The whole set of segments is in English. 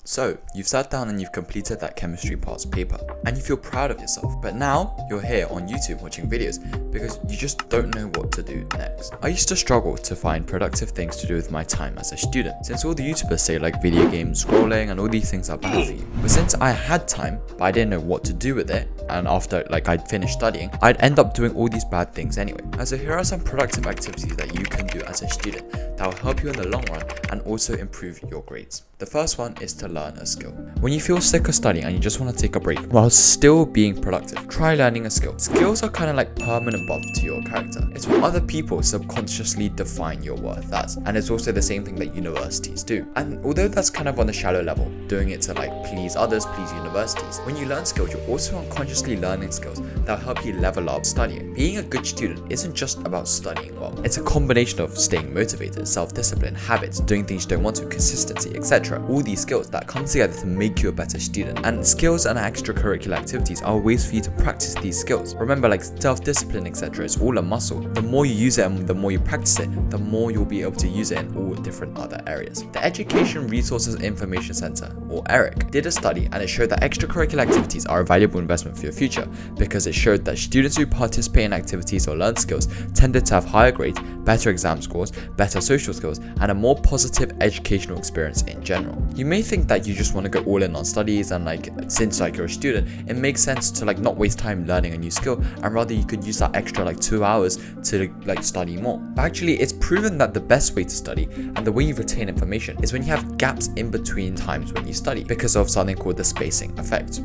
So, you've sat down and you've completed that chemistry parts paper, and you feel proud of yourself, but now you're here on YouTube watching videos because you just don't know what to do next. I used to struggle to find productive things to do with my time as a student, since all the YouTubers say like video games, scrolling, and all these things are bad for you. But since I had time, but I didn't know what to do with it, and after I'd finished studying, I'd end up doing all these bad things anyway. And so here are some productive activities that you can do as a student that will help you in the long run and also improve your grades. The first one is to learn a skill. When you feel sick of studying and you just want to take a break while still being productive, try learning a skill. Skills are kind of like permanent buff to your character. It's what other people subconsciously define your worth as, and it's also the same thing that universities do. And although that's kind of on the shallow level, doing it to please others, please universities, when you learn skills, you're also unconsciously learning skills that will help you level up studying. Being a good student isn't just about studying well. It's a combination of staying motivated, self-discipline, habits, doing things you don't want to, consistency, etc. All these skills that come together to make you a better student. And skills and extracurricular activities are ways for you to practice these skills. Remember, self-discipline, etc. is all a muscle. The more you use it and the more you practice it, the more you'll be able to use it in all different other areas. The Education Resources Information Center, or ERIC, did a study and it showed that extracurricular activities are a valuable investment for your future because it showed that students who participate in activities or learn skills tended to have higher grades, better exam scores, better social skills, and a more positive educational experience in general. You may think that you just want to go all in on studies and since you're a student, it makes sense to not waste time learning a new skill and rather you could use that extra 2 hours to study more. But actually, it's proven that the best way to study and the way you retain information is when you have gaps in between times when you study because of something called the spacing effect.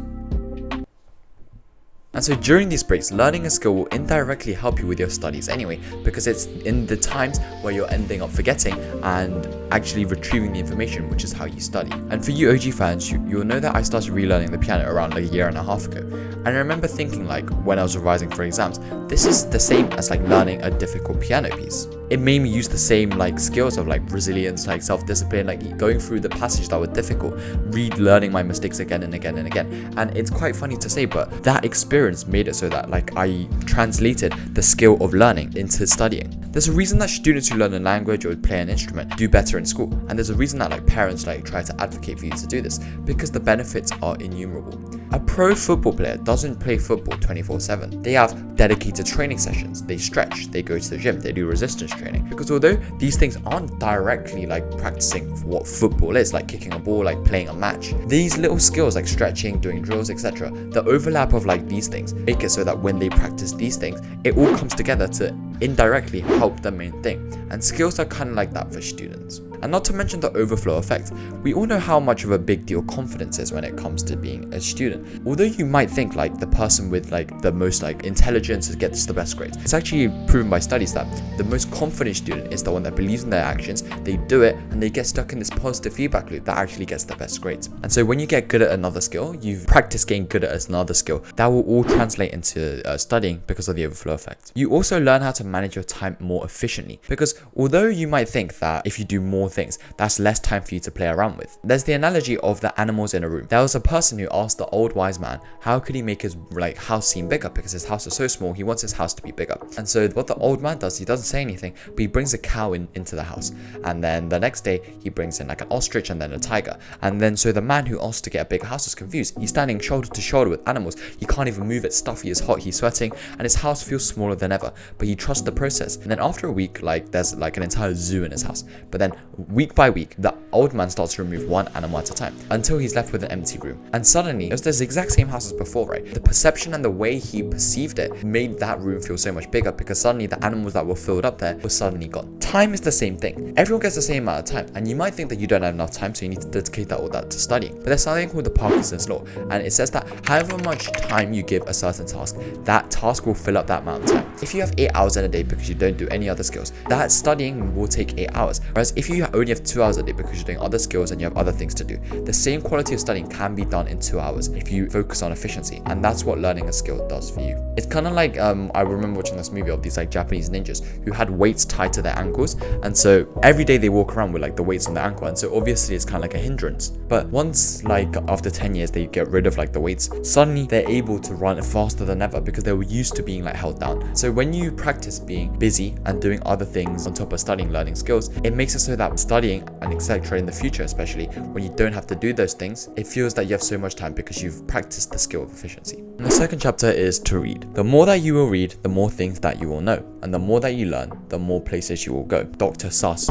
And so during these breaks, learning a skill will indirectly help you with your studies anyway, because it's in the times where you're ending up forgetting and actually retrieving the information, which is how you study. And for you OG fans, you'll know that I started relearning the piano around a year and a half ago. And I remember thinking when I was revising for exams, this is the same as learning a difficult piano piece. It made me use the same skills of resilience, self-discipline, going through the passages that were difficult, relearning my mistakes again and again and again. And it's quite funny to say, but that experience made it so that I translated the skill of learning into studying. There's a reason that students who learn a language or play an instrument do better in school, and there's a reason that parents try to advocate for you to do this, because the benefits are innumerable. A pro football player doesn't play football 24/7. They have dedicated training sessions, they stretch, they go to the gym, they do resistance training, because although these things aren't directly practicing what football is, kicking a ball, playing a match, these little skills stretching, doing drills, etc., the overlap of these things make it so that when they practice these things, it all comes together to indirectly help the main thing. And skills are kind of like that for students. And not to mention the overflow effect. We all know how much of a big deal confidence is when it comes to being a student. Although you might think the person with the most intelligence gets the best grades, it's actually proven by studies that the most confident student is the one that believes in their actions, they do it, and they get stuck in this positive feedback loop that actually gets the best grades. And so when you get good at another skill, you've practiced getting good at another skill, that will all translate into studying because of the overflow effect. You also learn how to manage your time more efficiently, because although you might think that if you do more things, that's less time for you to play around with. There's the analogy of the animals in a room. There was a person who asked the old wise man how could he make his house seem bigger, because his house is so small, he wants his house to be bigger. And so what the old man does, he doesn't say anything, but he brings a cow into the house, and then the next day he brings in an ostrich and then a tiger. And then so the man who asked to get a bigger house is confused. He's standing shoulder to shoulder with animals, he can't even move, it's stuffy, it's hot, he's sweating, and his house feels smaller than ever, but he trusts the process. And then after a week, there's an entire zoo in his house. But then week by week, the old man starts to remove one animal at a time until he's left with an empty room. And suddenly, it was the exact same house as before, right? The perception and the way he perceived it made that room feel so much bigger, because suddenly the animals that were filled up there were suddenly gone. Time is the same thing. Everyone gets the same amount of time, and you might think that you don't have enough time, so you need to dedicate all that to studying. But there's something called the Parkinson's law, and it says that however much time you give a certain task, that task will fill up that amount of time. If you have 8 hours in a day because you don't do any other skills, that studying will take 8 hours. Whereas if you only have 2 hours a day because you're doing other skills and you have other things to do, the same quality of studying can be done in 2 hours. If if you focus on efficiency, and that's what learning a skill does for you. It's kind of like I remember watching this movie of these like Japanese ninjas who had weights tied to their ankles, and so every day they walk around with like the weights on their ankle, and so obviously it's kind of like a hindrance. But once like after 10 years they get rid of like the weights, suddenly they're able to run faster than ever because they were used to being like held down. So when you practice being busy and doing other things on top of studying learning skills, it makes it so that studying and etc. in the future, especially when you don't have to do those things, it feels that you have so much time because you've practiced the skill of efficiency. And the second chapter is to read. The more that you will read, the more things that you will know, and the more that you learn, the more places you will go. Dr. Seuss,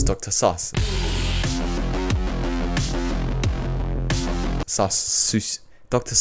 Dr. Seuss. Dr.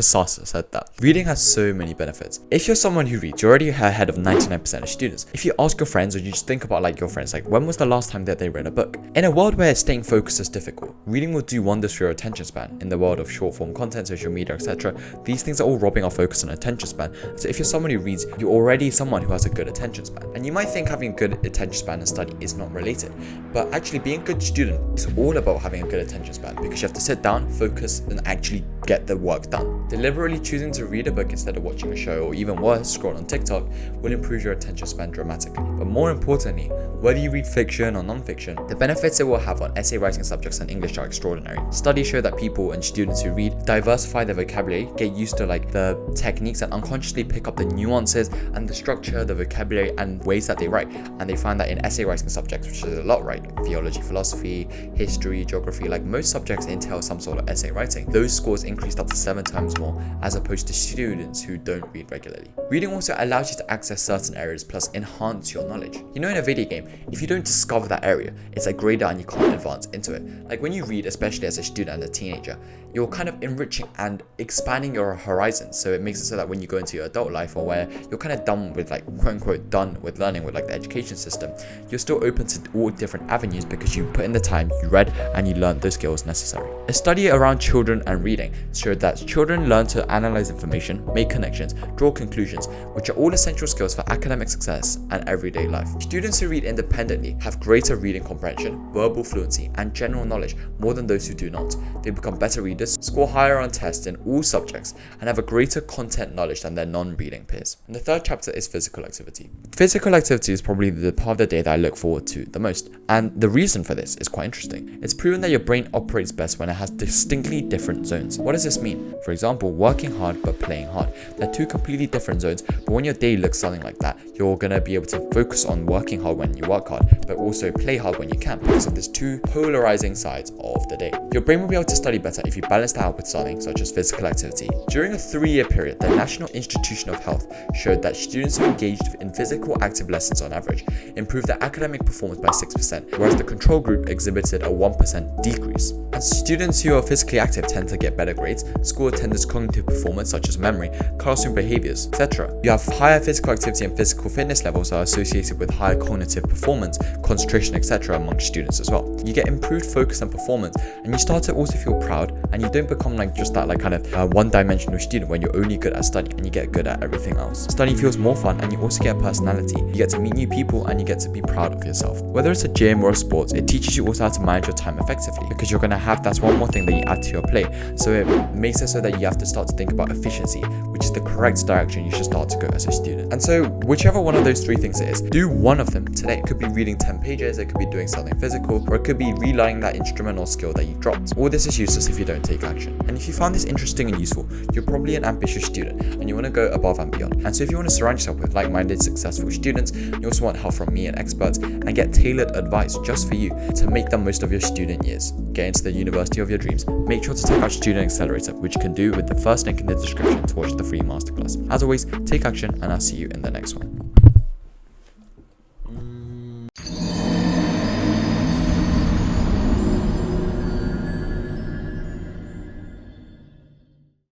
Seuss said that. Reading has so many benefits. If you're someone who reads, you're already ahead of 99% of students. If you ask your friends, or you just think about like your friends, like when was the last time that they read a book? In a world where staying focused is difficult, reading will do wonders for your attention span. In the world of short form content, social media, etc., these things are all robbing our focus on attention span. So if you're someone who reads, you're already someone who has a good attention span. And you might think having a good attention span and study is not related, but actually being a good student is all about having a good attention span, because you have to sit down, focus, and actually get the work done. Deliberately choosing to read a book instead of watching a show, or even worse, scroll on TikTok, will improve your attention span dramatically. But more importantly, whether you read fiction or non-fiction, the benefits it will have on essay writing subjects and English are extraordinary. Studies show that people and students who read diversify their vocabulary, get used to like the techniques, and unconsciously pick up the nuances and the structure, the vocabulary and ways that they write. And they find that in essay writing subjects, which is a lot, right? Theology, philosophy, history, geography, like most subjects entail some sort of essay writing. Those scores increased up to 7 times more as opposed to students who don't read regularly. Reading also allows you to access certain areas plus enhance your knowledge. You know, in a video game, if you don't discover that area, it's a grayed out and you can't advance into it. Like when you read, especially as a student and a teenager, you're kind of enriching and expanding your horizons. So it makes it so that when you go into your adult life, or where you're kind of done with like quote unquote done with learning with like the education system, you're still open to all different avenues because you put in the time, you read, and you learned those skills necessary. A study around children and reading showed that children learn to analyze information, make connections, draw conclusions, which are all essential skills for academic success and everyday life. Students who read independently have greater reading comprehension, verbal fluency, and general knowledge more than those who do not. They become better readers, score higher on tests in all subjects, and have a greater content knowledge than their non-reading peers. And the third chapter is physical activity. Physical activity is probably the part of the day that I look forward to the most, and the reason for this is quite interesting. It's proven that your brain operates best when it has distinctly different zones. What does this mean? For example, working hard but playing hard. They're two completely different zones, but when your day looks something like that, you're gonna be able to focus on working hard when you work hard, but also play hard when you can, because of these two polarizing sides of the day. Your brain will be able to study better if you balance that out with something such as physical activity. During a 3-year period, the National Institution of Health showed that students who engaged in physical active lessons on average improved their academic performance by 6%, whereas the control group exhibited a 1% decrease. And students who are physically active tend to get better grades, school attendance, cognitive performance such as memory, classroom behaviors, etc. You have higher physical activity and physical fitness levels are associated with higher cognitive performance, concentration, etc. among students as well. You get improved focus and performance, and you start to also feel proud, and you don't become like just that like kind of one-dimensional student when you're only good at studying and you get good at everything else. Studying feels more fun, and you also get a personality. You get to meet new people, and you get to be proud of yourself. Whether it's a gym or a sport, it teaches you also how to manage your time effectively, because you're gonna have that's one more thing that you add to your plate. So it makes it so that you have to start to think about efficiency, which is the correct direction you should start to go as a student. And so whichever one of those 3 things it is, do one of them today. It could be reading 10 pages, it could be doing something physical, or it could be relearning that instrument or skill that you dropped. All this is useless if you don't take action. And if you found this interesting and useful, you're probably an ambitious student and you want to go above and beyond. And so if you want to surround yourself with like-minded successful students, you also want help from me and experts, and get tailored advice just for you to make the most of your student years. Get into the university of your dreams. Make sure to take out Student Accelerator, which you can do with the first link in the description to watch the free masterclass. As always, take action, and I'll see you in the next one.